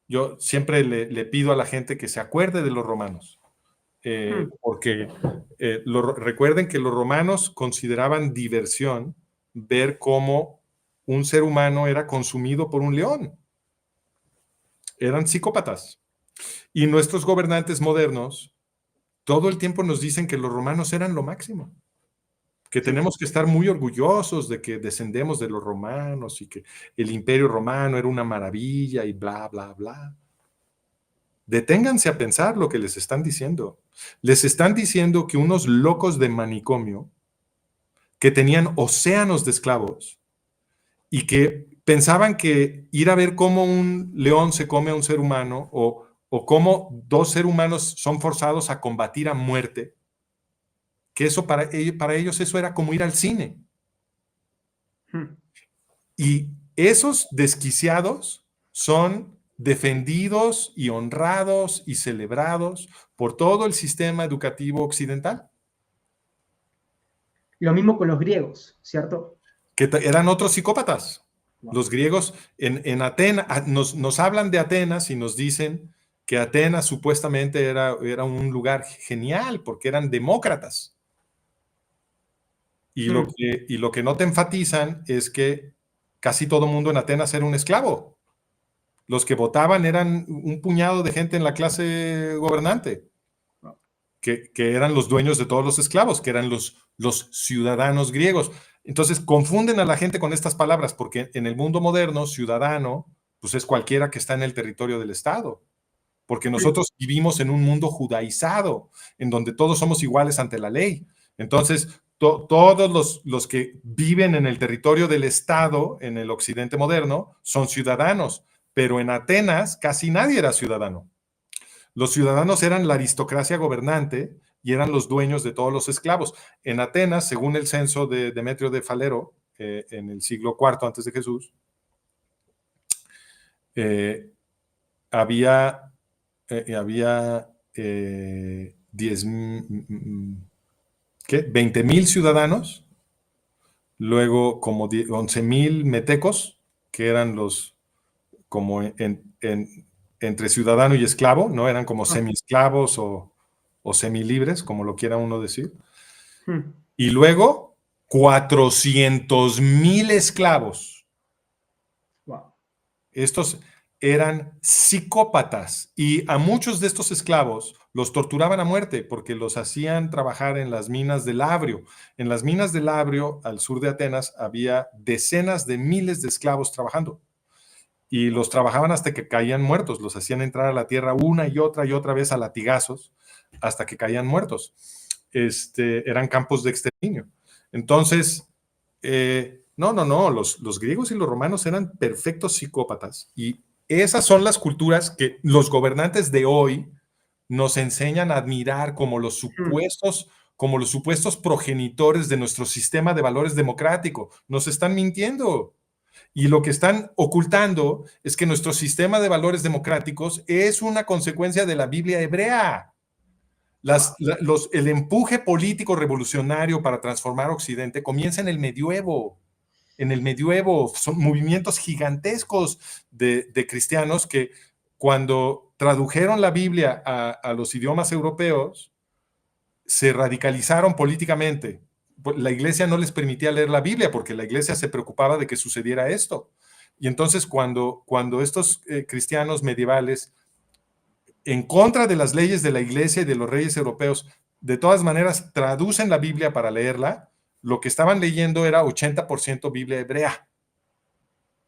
yo siempre le pido a la gente que se acuerde de los romanos, porque recuerden que los romanos consideraban diversión ver cómo un ser humano era consumido por un león. Eran psicópatas. Y nuestros gobernantes modernos todo el tiempo nos dicen que los romanos eran lo máximo, que Sí. tenemos que estar muy orgullosos de que descendemos de los romanos y que el imperio romano era una maravilla y bla, bla, bla. Deténganse a pensar lo que les están diciendo. Les están diciendo que unos locos de manicomio que tenían océanos de esclavos y que pensaban que ir a ver cómo un león se come a un ser humano o cómo dos seres humanos son forzados a combatir a muerte, que eso para ellos eso era como ir al cine. Y esos desquiciados son defendidos y honrados y celebrados por todo el sistema educativo occidental, Lo mismo con los griegos, ¿cierto? que eran otros psicópatas. Wow. Los griegos en Atenas, nos hablan de Atenas y nos dicen que Atenas supuestamente era un lugar genial porque eran demócratas. Y lo que no te enfatizan es que casi todo mundo en Atenas era un esclavo. Los que votaban eran un puñado de gente en la clase gobernante, Wow. que eran los dueños de todos los esclavos, que eran los ciudadanos griegos. Entonces confunden a la gente con estas palabras, porque en el mundo moderno, ciudadano, pues es cualquiera que está en el territorio del Estado, porque nosotros vivimos en un mundo judaizado, en donde todos somos iguales ante la ley. Entonces, todos los que viven en el territorio del Estado, en el occidente moderno, son ciudadanos, pero en Atenas casi nadie era ciudadano. Los ciudadanos eran la aristocracia gobernante y eran los dueños de todos los esclavos. En Atenas, según el censo de Demetrio de Falero, en el siglo IV antes de Jesús, había 20,000 ciudadanos, luego como 11,000 metecos, que eran los como entre ciudadano y esclavo, ¿no? Eran como semi-esclavos o semi-libres, como lo quiera uno decir. Y luego 400,000 esclavos. Wow. Estos eran psicópatas y a muchos de estos esclavos los torturaban a muerte porque los hacían trabajar en las minas de Labrio. En las minas de Labrio, al sur de Atenas, había decenas de miles de esclavos trabajando y los trabajaban hasta que caían muertos, los hacían entrar a la tierra una y otra vez a latigazos hasta que caían muertos. Eran campos de exterminio. Entonces, no, los griegos y los romanos eran perfectos psicópatas y esas son las culturas que los gobernantes de hoy nos enseñan a admirar como los supuestos progenitores de nuestro sistema de valores democrático. Nos están mintiendo. Y lo que están ocultando es que nuestro sistema de valores democráticos es una consecuencia de la Biblia hebrea. El empuje político revolucionario para transformar Occidente comienza en el medioevo. En el medioevo son movimientos gigantescos de cristianos que cuando tradujeron la Biblia a los idiomas europeos, se radicalizaron políticamente. La iglesia no les permitía leer la Biblia porque la iglesia se preocupaba de que sucediera esto. Y entonces cuando estos cristianos medievales, en contra de las leyes de la iglesia y de los reyes europeos, de todas maneras traducen la Biblia para leerla, lo que estaban leyendo era 80% Biblia hebrea.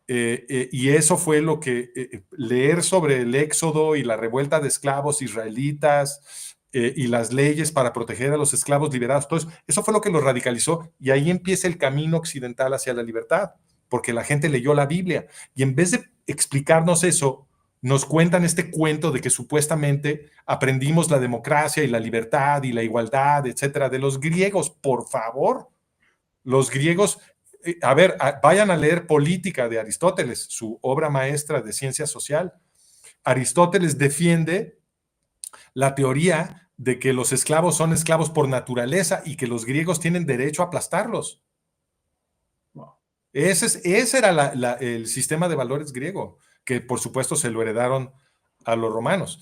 Y eso fue lo que leer sobre el éxodo y la revuelta de esclavos israelitas y las leyes para proteger a los esclavos liberados, todo eso fue lo que los radicalizó y ahí empieza el camino occidental hacia la libertad, porque la gente leyó la Biblia y en vez de explicarnos eso, nos cuentan este cuento de que supuestamente aprendimos la democracia y la libertad y la igualdad, etcétera, de los griegos. Por favor, los griegos, a ver, vayan a leer Política de Aristóteles, su obra maestra de ciencia social. Aristóteles defiende la teoría de que los esclavos son esclavos por naturaleza y que los griegos tienen derecho a aplastarlos. Wow. Ese era el sistema de valores griego, que por supuesto se lo heredaron a los romanos.